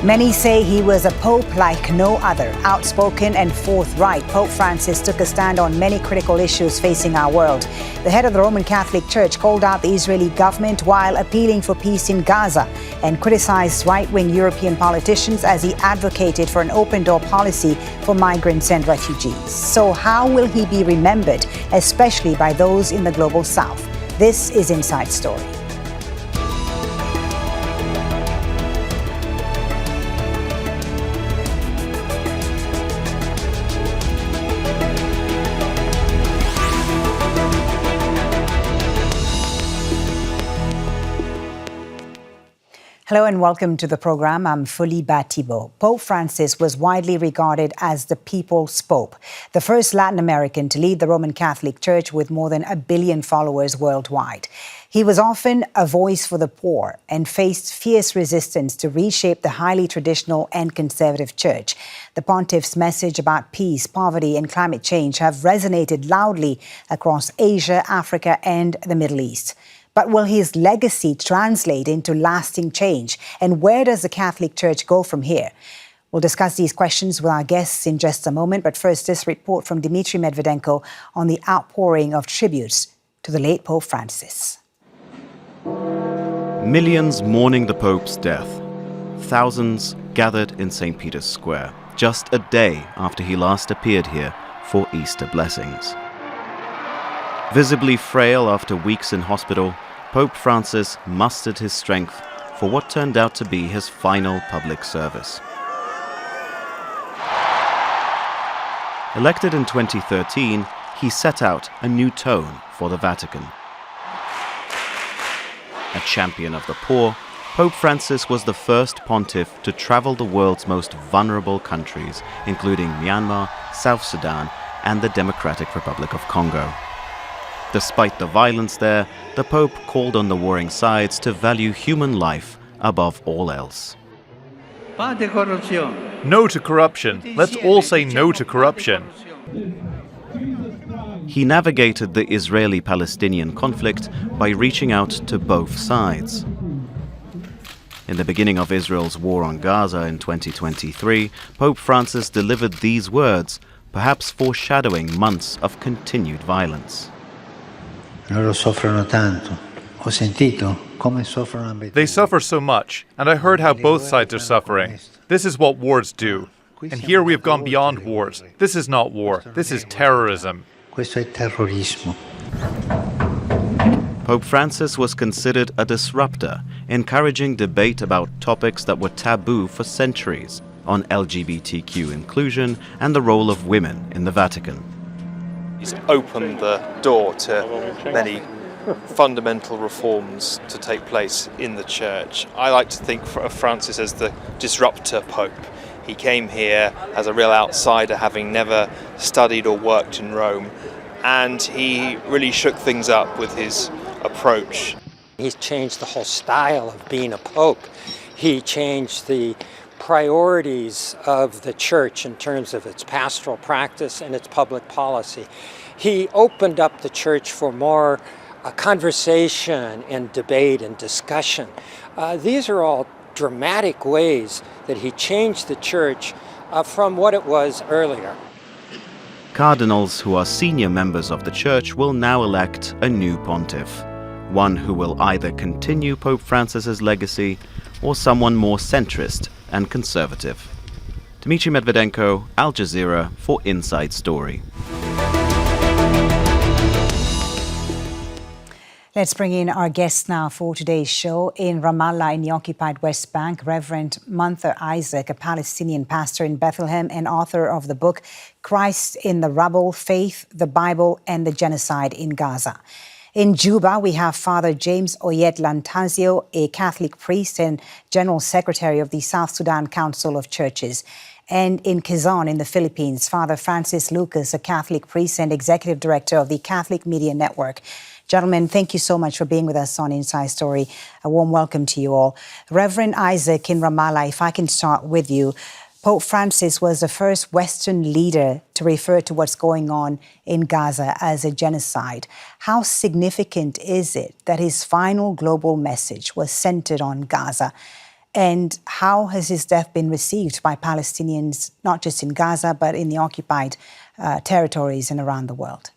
Many say he was a pope like no other. Outspoken and forthright, Pope Francis took a stand on many critical issues facing our world. The head of the Roman Catholic Church called out the Israeli government while appealing for peace in Gaza and criticized right-wing European politicians as he advocated for an open-door policy for migrants and refugees. So how will he be remembered, especially by those in the global south? This is Inside Story. Hello and welcome to the program. I'm Folly Thibault. Pope Francis was widely regarded as the people's pope, the first Latin American to lead the Roman Catholic Church with more than 1 billion followers worldwide. He was often a voice for the poor and faced fierce resistance to reshape the highly traditional and conservative church. The Pontiff's message about peace, poverty and climate change have resonated loudly across Asia, Africa and the Middle East. But will his legacy translate into lasting change? And where does the Catholic Church go from here? We'll discuss these questions with our guests in just a moment. But first, this report from Dmitry Medvedenko on the outpouring of tributes to the late Pope Francis. Millions mourning the Pope's death. Thousands gathered in St. Peter's Square, just a day after he last appeared here for Easter blessings. Visibly frail after weeks in hospital, Pope Francis mustered his strength for what turned out to be his final public service. Elected in 2013, he set out a new tone for the Vatican. A champion of the poor, Pope Francis was the first pontiff to travel the world's most vulnerable countries, including Myanmar, South Sudan, and the Democratic Republic of Congo. Despite the violence there, the Pope called on the warring sides to value human life above all else. No to corruption. Let's all say no to corruption. He navigated the Israeli-Palestinian conflict by reaching out to both sides. In the beginning of Israel's war on Gaza in 2023, Pope Francis delivered these words, perhaps foreshadowing months of continued violence. They suffer so much, and I heard how both sides are suffering. This is what wars do. And here we have gone beyond wars. This is not war. This is terrorism. Pope Francis was considered a disruptor, encouraging debate about topics that were taboo for centuries on LGBTQ inclusion and the role of women in the Vatican. He's opened the door to many fundamental reforms to take place in the church. I like to think of Francis as the disruptor pope. He came here as a real outsider, having never studied or worked in Rome, and he really shook things up with his approach. He's changed the whole style of being a pope. He changed the priorities of the church in terms of its pastoral practice and its public policy. He opened up the church for more conversation and debate and discussion. These are all dramatic ways that he changed the church from what it was earlier. Cardinals who are senior members of the church will now elect a new pontiff, one who will either continue Pope Francis's legacy or someone more centrist and conservative. Dmitry Medvedenko, Al Jazeera for Inside Story. Let's bring in our guests now for today's show. In Ramallah in the occupied West Bank, Rev Munther Isaac, a Palestinian pastor in Bethlehem and author of the book Christ in the Rubble, Faith, the Bible and the Genocide in Gaza. In Juba, we have Father James Oyet Latansio, a Catholic priest and General Secretary of the South Sudan Council of Churches. And in Quezon in the Philippines, Father Francis Lucas, a Catholic priest and Executive Director of the Catholic Media Network. Gentlemen, thank you so much for being with us on Inside Story. A warm welcome to you all. Reverend Isaac in Ramallah, if I can start with you. Pope Francis was the first Western leader to refer to what's going on in Gaza as a genocide. How significant is it that his final global message was centered on Gaza? And how has his death been received by Palestinians, not just in Gaza, but in the occupied territories and around the world?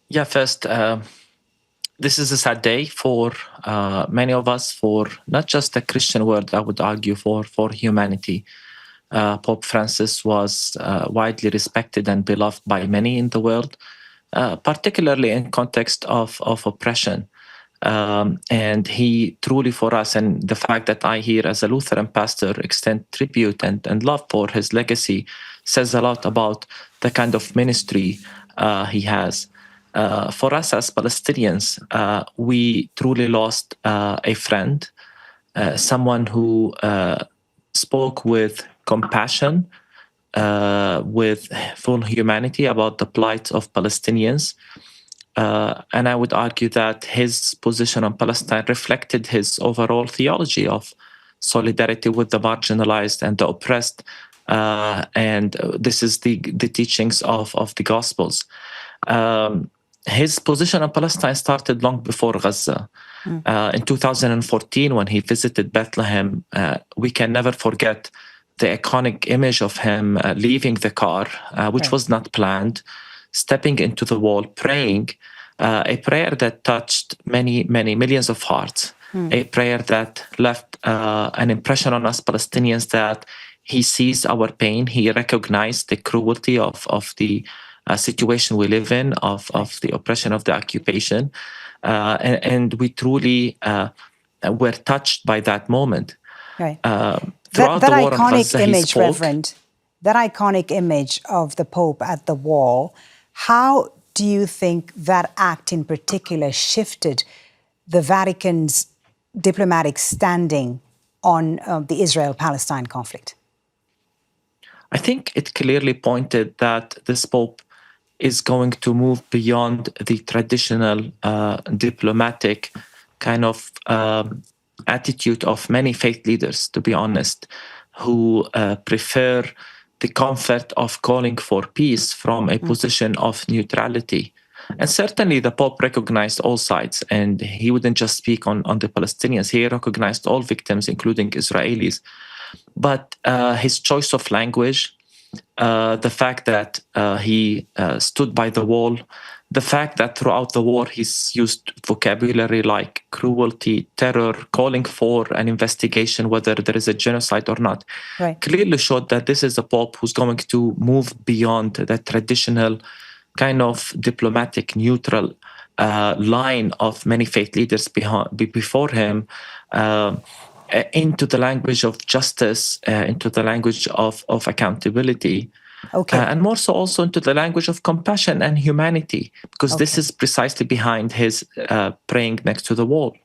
Yeah, first, this is a sad day for many of us, for not just the Christian world, I would argue, for humanity. Pope Francis was widely respected and beloved by many in the world, particularly in context of oppression. And he truly, for us, and the fact that I here as a Lutheran pastor extend tribute and love for his legacy says a lot about the kind of ministry he has. For us as Palestinians, we truly lost a friend, someone who spoke with compassion, with full humanity about the plight of Palestinians. And I would argue that his position on Palestine reflected his overall theology of solidarity with the marginalized and the oppressed. And this is the teachings of the Gospels. His position on Palestine started long before Gaza. In 2014, when he visited Bethlehem, we can never forget the iconic image of him leaving the car, which was not planned, stepping into the wall, praying, a prayer that touched many, many millions of hearts, a prayer that left an impression on us Palestinians that he sees our pain, he recognized the cruelty of the situation we live in, of the oppression of the occupation, and we truly were touched by that moment. Right. Throughout that the war iconic on Gaza, image, Reverend, that iconic image of the Pope at the wall, how do you think that act in particular shifted the Vatican's diplomatic standing on the Israel-Palestine conflict? I think it clearly pointed that this Pope is going to move beyond the traditional diplomatic kind of attitude of many faith leaders, to be honest, who prefer the comfort of calling for peace from a position of neutrality. And certainly the Pope recognized all sides, and he wouldn't just speak on the Palestinians. He recognized all victims, including Israelis. But his choice of language, the fact that he stood by the wall, the fact that throughout the war he's used vocabulary like cruelty, terror, calling for an investigation whether there is a genocide or not, clearly showed that this is a Pope who's going to move beyond the traditional kind of diplomatic, neutral line of many faith leaders before him, into the language of justice, into the language of accountability. And more so also into the language of compassion and humanity, because this is precisely behind his praying next to the wall.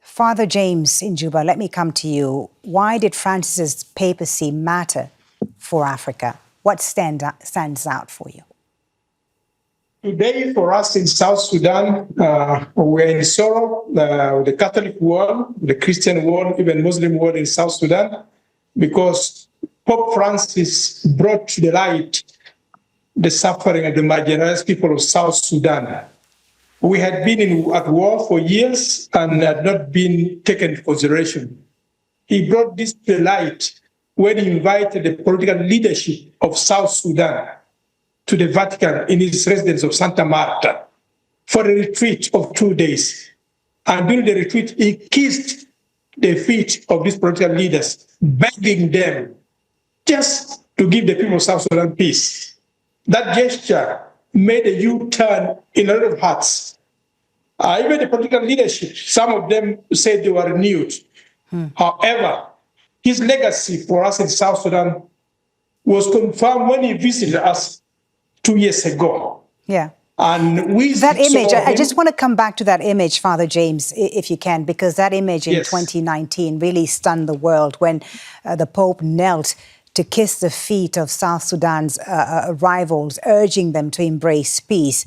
Father James in Juba, let me come to you. Why did Francis's papacy matter for Africa? What stands out for you? Today, for us in South Sudan, we're in sorrow, the Catholic world, the Christian world, even Muslim world in South Sudan, because Pope Francis brought to the light the suffering and the marginalized people of South Sudan. We had been at war for years and had not been taken into consideration. He brought this to the light when he invited the political leadership of South Sudan to the Vatican in his residence of Santa Marta for a retreat of 2 days. And during the retreat, he kissed the feet of these political leaders, begging them just to give the people of South Sudan peace. That gesture made a U-turn in a lot of hearts. Even the political leadership, some of them said they were renewed. However, his legacy for us in South Sudan was confirmed when he visited us 2 years ago. Yeah. And we that image, I just want to come back to that image, Father James, if you can, because that image in 2019 really stunned the world when the Pope knelt to kiss the feet of South Sudan's rivals, urging them to embrace peace.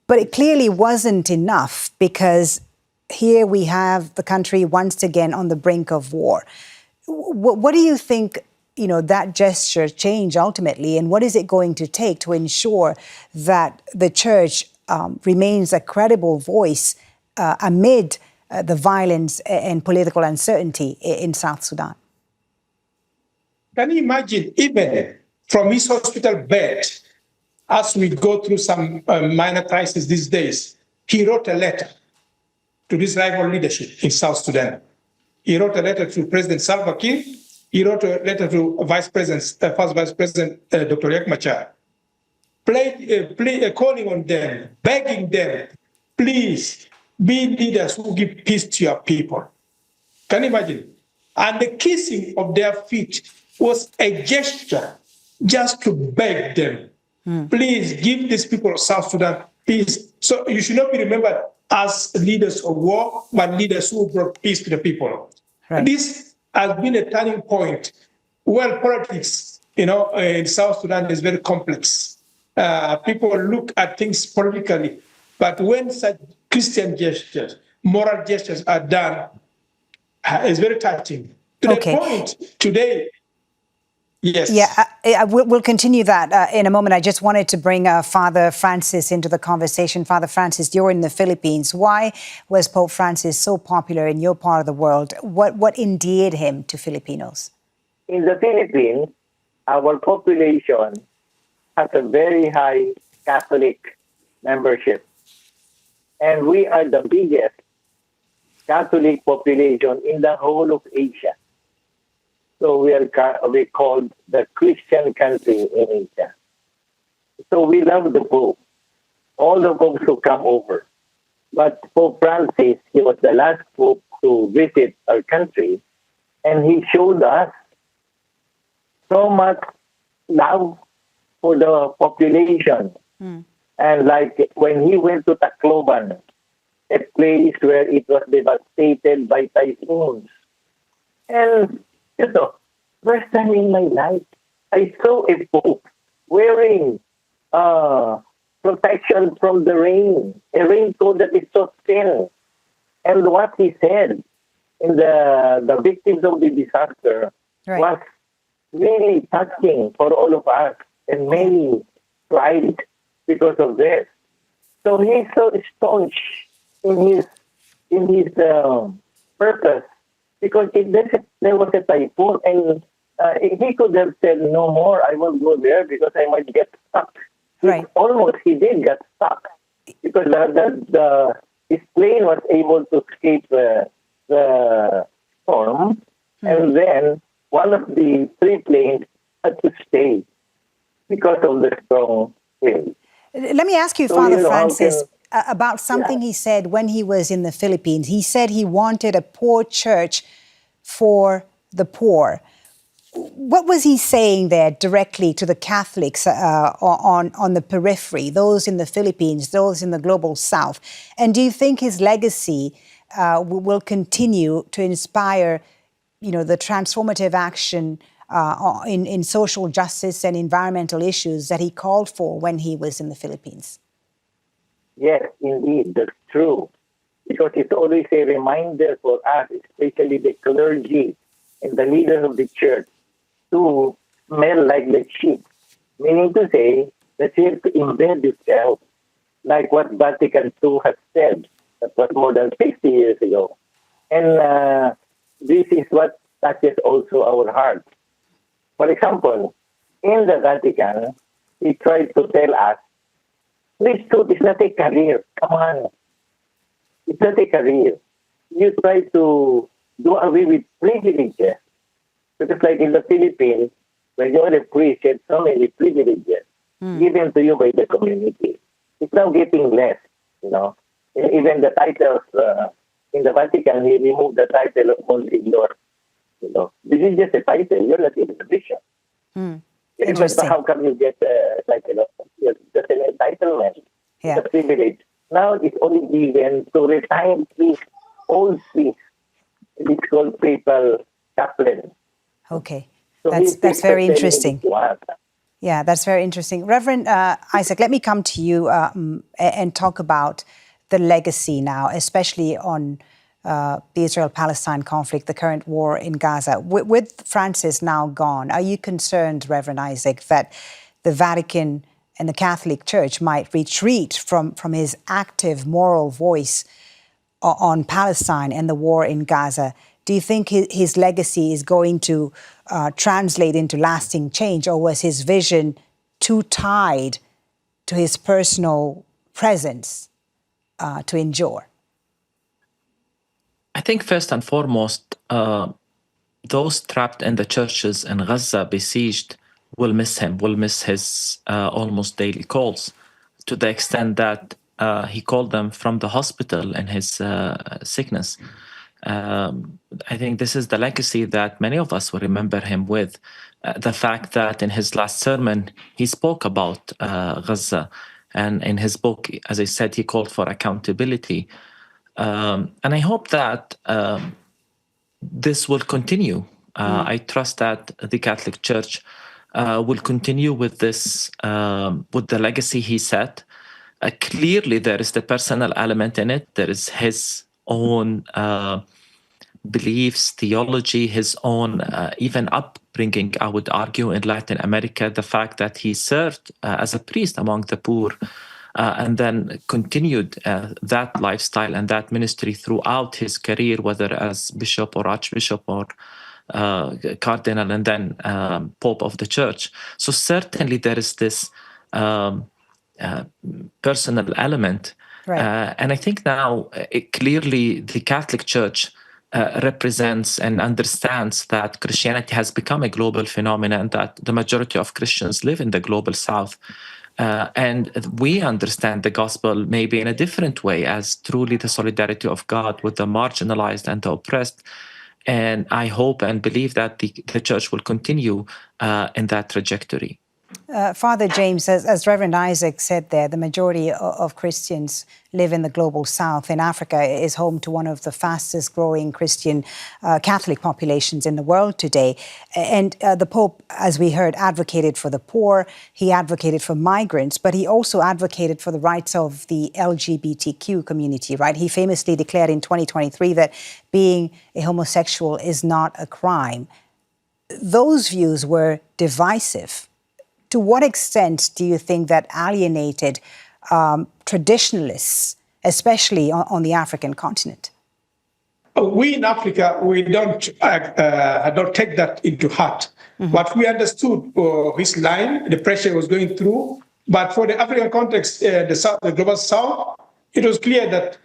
But it clearly wasn't enough, because here we have the country once again on the brink of war. What do you think, that gesture changed ultimately, and what is it going to take to ensure that the Church remains a credible voice amid the violence and political uncertainty in South Sudan? Can you imagine, even from his hospital bed, as we go through some minor crisis these days, he wrote a letter to this rival leadership in South Sudan. He wrote a letter to President Salva Kiir. He wrote a letter to first Vice President Dr. Riek Machar, calling on them, begging them, please be leaders who give peace to your people. Can you imagine? And the kissing of their feet was a gesture just to beg them, please give these people of South Sudan peace. So you should not be remembered as leaders of war, but leaders who brought peace to the people. Right. This has been a turning point. Well, politics, in South Sudan is very complex. People look at things politically, but when such Christian gestures, moral gestures are done, it's very touching. To the point today. Yes. Yeah, we'll continue that in a moment. I just wanted to bring Father Francis into the conversation. Father Francis, you're in the Philippines. Why was Pope Francis so popular in your part of the world? What endeared him to Filipinos? In the Philippines, our population has a very high Catholic membership. And we are the biggest Catholic population in the whole of Asia. So we called the Christian country in Asia. So we love the Pope, all the popes who come over. But Pope Francis, he was the last Pope to visit our country, and he showed us so much love for the population. And like when he went to Tacloban, a place where it was devastated by typhoons. And first time in my life, I saw a Pope wearing protection from the rain, a raincoat that is so thin. And what he said in the victims of the disaster was really touching for all of us, and many cried because of this. So he's so staunch in his purpose, because there was a typhoon, and he could have said, no more, I won't go there because I might get stuck. Right. He did get stuck, because his plane was able to escape the storm, and then one of the 3 planes had to stay because of the strong wind. Let me ask you, Father Francis, about something he said when he was in the Philippines. He said he wanted a poor church for the poor. What was he saying there directly to the Catholics on the periphery, those in the Philippines, those in the global South? And do you think his legacy will continue to inspire, the transformative action in social justice and environmental issues that he called for when he was in the Philippines? Yes, indeed, that's true. Because it's always a reminder for us, especially the clergy and the leaders of the church, to smell like the sheep. Meaning to say, that you have to embed yourself, like what Vatican II has said. That was more than 50 years ago. And this is what touches also our heart. For example, in the Vatican, he tried to tell us, priesthood is not a career. Come on. It's not a career. You try to do away with privileges. Because like in the Philippines, when you're a priest, you have so many privileges given to you by the community. It's now getting less, Even the titles in the Vatican, he removed the title of Monsignor. This is just a title. You're not even a bishop. Interesting. How come you get a title of just an entitlement? Yeah. It's a privilege. Now it's only given to retired priests, old priests. It's called papal chaplain. Okay. So That's very interesting. Yeah, that's very interesting. Reverend Isaac, let me come to you and talk about the legacy now, especially on the Israel-Palestine conflict, the current war in Gaza. With Francis now gone, are you concerned, Reverend Isaac, that the Vatican and the Catholic Church might retreat from his active moral voice on Palestine and the war in Gaza, do you think his legacy is going to translate into lasting change, or was his vision too tied to his personal presence to endure? I think first and foremost, those trapped in the churches in Gaza besieged will miss him, will miss his almost daily calls, to the extent that he called them from the hospital in his sickness. I think this is the legacy that many of us will remember him with. The fact that in his last sermon, he spoke about Gaza. And in his book, as I said, he called for accountability. And I hope that this will continue. I trust that the Catholic Church will continue with this, with the legacy he set. Clearly, there is the personal element in it. There is his own beliefs, theology, his own even upbringing, I would argue, in Latin America. The fact that he served as a priest among the poor and then continued that lifestyle and that ministry throughout his career, whether as bishop or archbishop or cardinal and then pope of the church. So certainly there is this personal element. Right. And I think now clearly the Catholic Church represents and understands that Christianity has become a global phenomenon, and that the majority of Christians live in the global south. And we understand the gospel maybe in a different way, as truly the solidarity of God with the marginalized and the oppressed. And I hope and believe that the church will continue in that trajectory. Father James, as Reverend Isaac said there, the majority of Christians live in the global south, and Africa is home to one of the fastest growing Christian Catholic populations in the world today. And the Pope, as we heard, advocated for the poor, he advocated for migrants, but he also advocated for the rights of the LGBTQ community, right? He famously declared in 2023 that being a homosexual is not a crime. Those views were divisive. To what extent do you think that alienated traditionalists, especially on the African continent? We in Africa, we don't take that into heart. Mm-hmm. But we understood his line, the pressure he was going through. But for the African context, the global south, it was clear that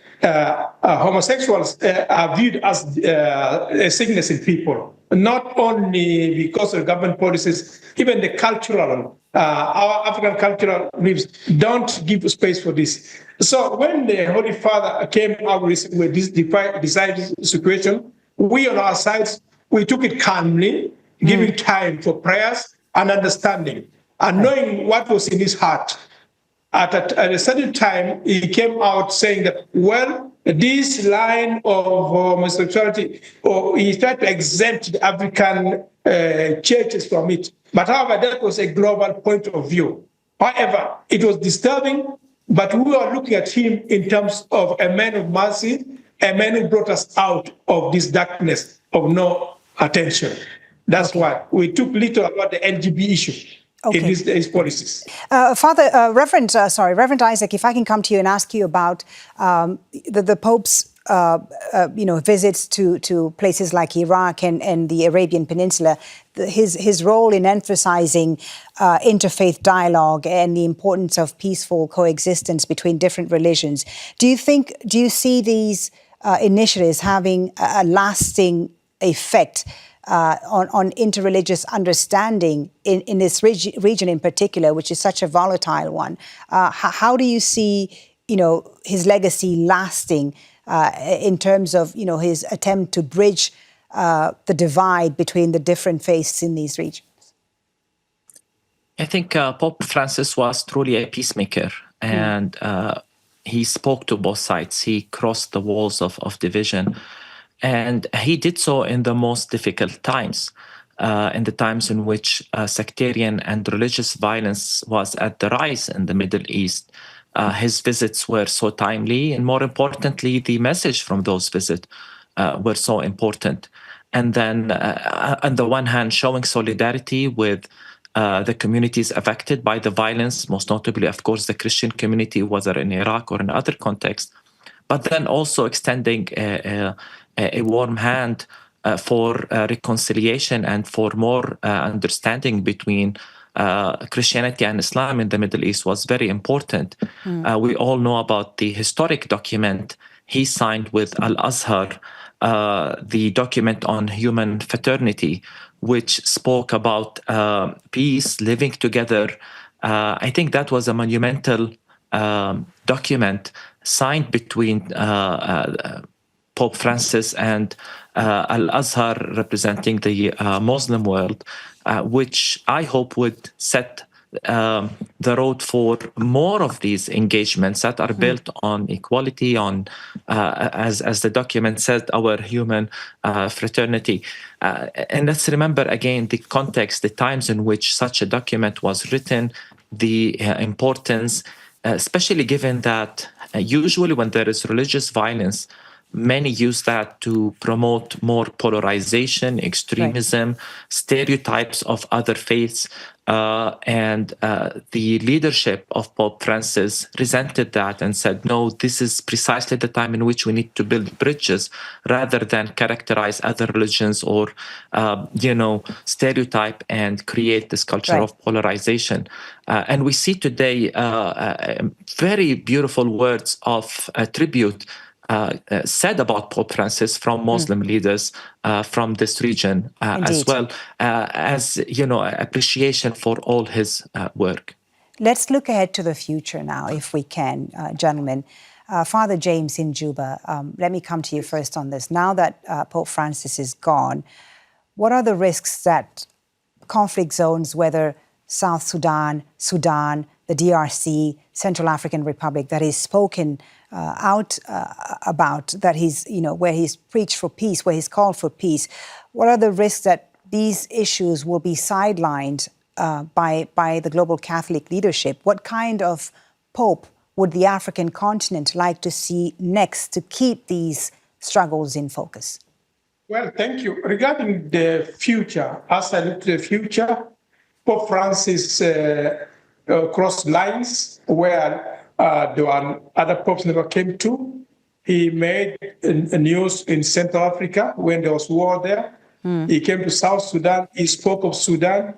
homosexuals are viewed as a sickness in people, not only because of government policies, even the cultural, our African cultural beliefs don't give space for this. So when the Holy Father came out with this decided situation, we on our sides, we took it calmly, giving time for prayers and understanding, and knowing what was in his heart. At a certain time, he came out saying that, well, this line of homosexuality, or he tried to exempt the African churches from it. But however, that was a global point of view. However, it was disturbing, but we were looking at him in terms of a man of mercy, a man who brought us out of this darkness of no attention. That's why we took little about the LGBT issue. Okay. In his policies. Reverend Isaac, if I can come to you and ask you about the Pope's visits to places like Iraq and the Arabian Peninsula, his role in emphasizing interfaith dialogue and the importance of peaceful coexistence between different religions. Do you see these initiatives having a lasting effect on interreligious understanding in this region in particular, which is such a volatile one? How do you see, his legacy lasting in terms of, his attempt to bridge the divide between the different faiths in these regions? I think Pope Francis was truly a peacemaker, and he spoke to both sides. He crossed the walls of division. And he did so in the most difficult times, in the times in which sectarian and religious violence was at the rise in the Middle East. His visits were so timely, and more importantly, the message from those visits were so important. And then, on the one hand, showing solidarity with the communities affected by the violence, most notably, of course, the Christian community, whether in Iraq or in other contexts, but then also extending a warm hand for reconciliation and for more understanding between Christianity and Islam in the Middle East was very important. We all know about the historic document he signed with Al-Azhar, the document on human fraternity, which spoke about peace, living together. I think that was a monumental document signed between Pope Francis and Al-Azhar, representing the Muslim world, which I hope would set the road for more of these engagements that are built on equality, on, as the document said, our human fraternity. And let's remember again the context, the times in which such a document was written, the importance, especially given that usually when there is religious violence, many use that to promote more polarization, extremism, stereotypes of other faiths. And the leadership of Pope Francis resented that and said, no, this is precisely the time in which we need to build bridges rather than characterize other religions or, stereotype and create this culture of polarization. And we see today very beautiful words of tribute said about Pope Francis from Muslim leaders from this region, as well as, appreciation for all his work. Let's look ahead to the future now, if we can, gentlemen. Father James in Juba, let me come to you first on this. Now that Pope Francis is gone, what are the risks that conflict zones, whether South Sudan, the DRC, Central African Republic, that he's spoken out about, that he's, where he's preached for peace, where he's called for peace, what are the risks that these issues will be sidelined by the global Catholic leadership? What kind of Pope would the African continent like to see next to keep these struggles in focus? Well, thank you. Regarding the future, as I look to the future, Pope Francis crossed lines where there were other popes never came to. He made a news in Central Africa when there was war there. He came to South Sudan. He spoke of Sudan.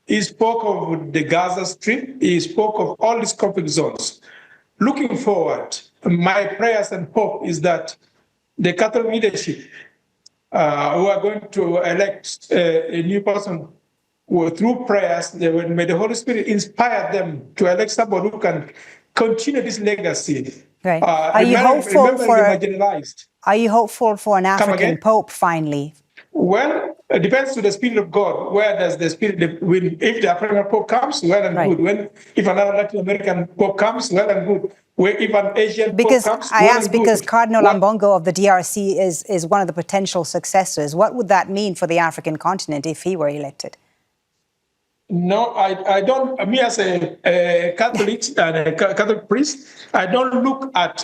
He spoke of the Gaza Strip. He spoke of all these conflict zones. Looking forward, my prayers and hope is that the Catholic leadership who are going to elect a new person through prayers, may the Holy Spirit inspire them to elect somebody who can continue this legacy. Right. Are you hopeful for an African Pope finally? Well, it depends on the Spirit of God. Where does the Spirit, if the African Pope comes, well and good. If another Latin American Pope comes, well and good. If an Asian Pope comes, I ask because Cardinal Ambongo of the DRC is one of the potential successors. What would that mean for the African continent if he were elected? No, I don't. Me as a Catholic and a Catholic priest, I don't look at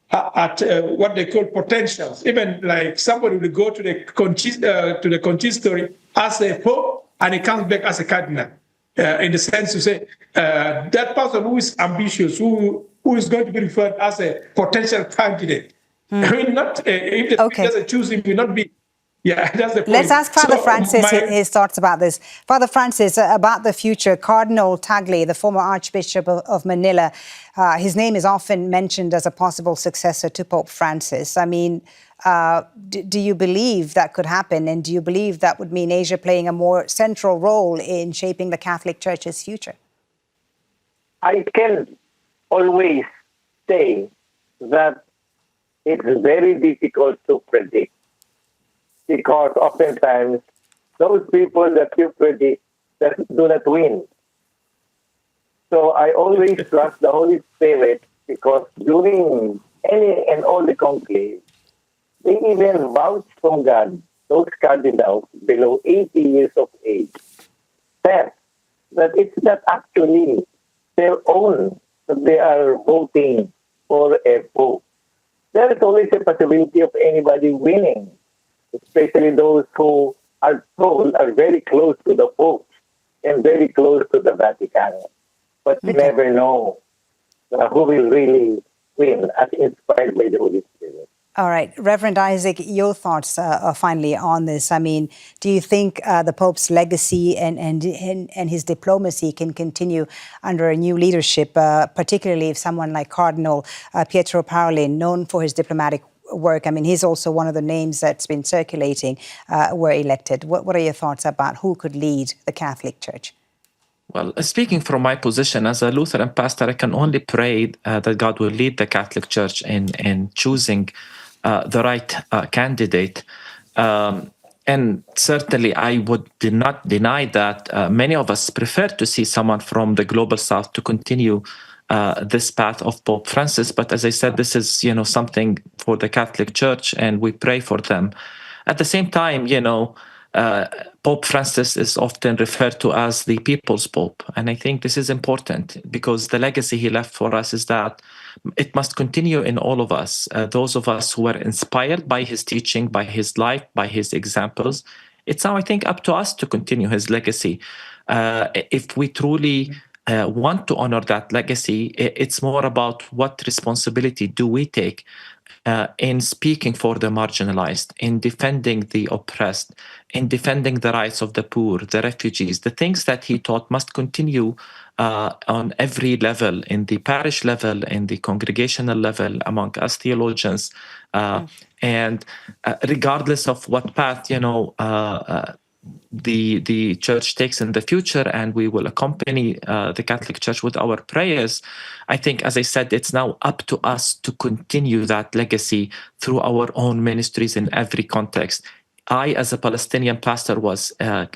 what they call potentials. Even like somebody will go to the consistory as a pope and he comes back as a cardinal. In the sense to say that person who is ambitious, who is going to be referred as a potential candidate. I mean, not if the Spirit doesn't choose him, will not be. Yeah, that's the point. Let's ask Father Francis his thoughts about this. Father Francis, about the future, Cardinal Tagle, the former Archbishop of Manila, his name is often mentioned as a possible successor to Pope Francis. I mean, do you believe that could happen? And do you believe that would mean Asia playing a more central role in shaping the Catholic Church's future? I can always say that it's very difficult to predict, because oftentimes those people that you predict do not win. So I always trust the Holy Spirit, because during any and all the conclaves, they even vouch from God, those cardinals below 80 years of age, said that it's not actually their own that they are voting for a pope. There is always a possibility of anybody winning, especially those who are told are very close to the Pope and very close to the Vatican. But you never know who will really will as inspired by the Holy Spirit. All right. Reverend Isaac, your thoughts finally on this. I mean, do you think the Pope's legacy and his diplomacy can continue under a new leadership, particularly if someone like Cardinal Pietro Parolin, known for his diplomatic work, I mean, he's also one of the names that's been circulating, were elected. What are your thoughts about who could lead the Catholic Church? Well, speaking from my position as a Lutheran pastor, I can only pray that God will lead the Catholic Church in choosing the right candidate. And certainly, I would not deny that many of us prefer to see someone from the global south to continue this path of Pope Francis. But as I said, this is something for the Catholic Church, and we pray for them. At the same time, Pope Francis is often referred to as the people's Pope. And I think this is important because the legacy he left for us is that it must continue in all of us, those of us who were inspired by his teaching, by his life, by his examples. It's now, I think, up to us to continue his legacy. If we truly want to honor that legacy, it's more about what responsibility do we take in speaking for the marginalized, in defending the oppressed, in defending the rights of the poor, the refugees. The things that he taught must continue on every level, in the parish level, in the congregational level, among us theologians. And regardless of what path, the church takes in the future, and we will accompany the Catholic Church with our prayers. I think, as I said, it's now up to us to continue that legacy through our own ministries in every context. I, as a Palestinian pastor, was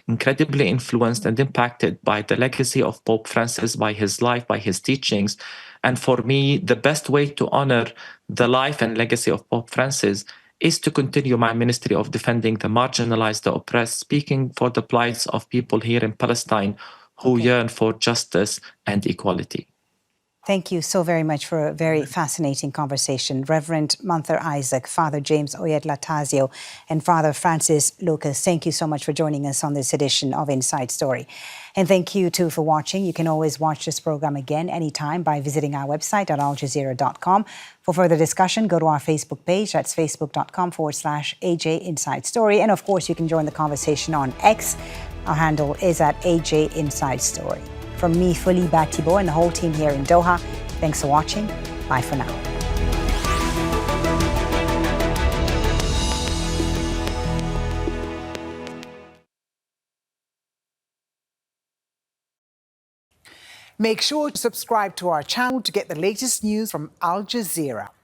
incredibly influenced and impacted by the legacy of Pope Francis, by his life, by his teachings. And for me, the best way to honor the life and legacy of Pope Francis is to continue my ministry of defending the marginalized, the oppressed, speaking for the plights of people here in Palestine who yearn for justice and equality. Thank you so very much for a very fascinating conversation. Reverend Munther Isaac, Father James Oyet Latansio, and Father Francis Lucas, thank you so much for joining us on this edition of Inside Story. And thank you too for watching. You can always watch this program again anytime by visiting our website at aljazeera.com. For further discussion, go to our Facebook page. That's facebook.com/AJ Inside Story. And of course, you can join the conversation on X. Our handle is at AJ Inside Story. From me, Folly, Thibault, and the whole team here in Doha, thanks for watching. Bye for now. Make sure to subscribe to our channel to get the latest news from Al Jazeera.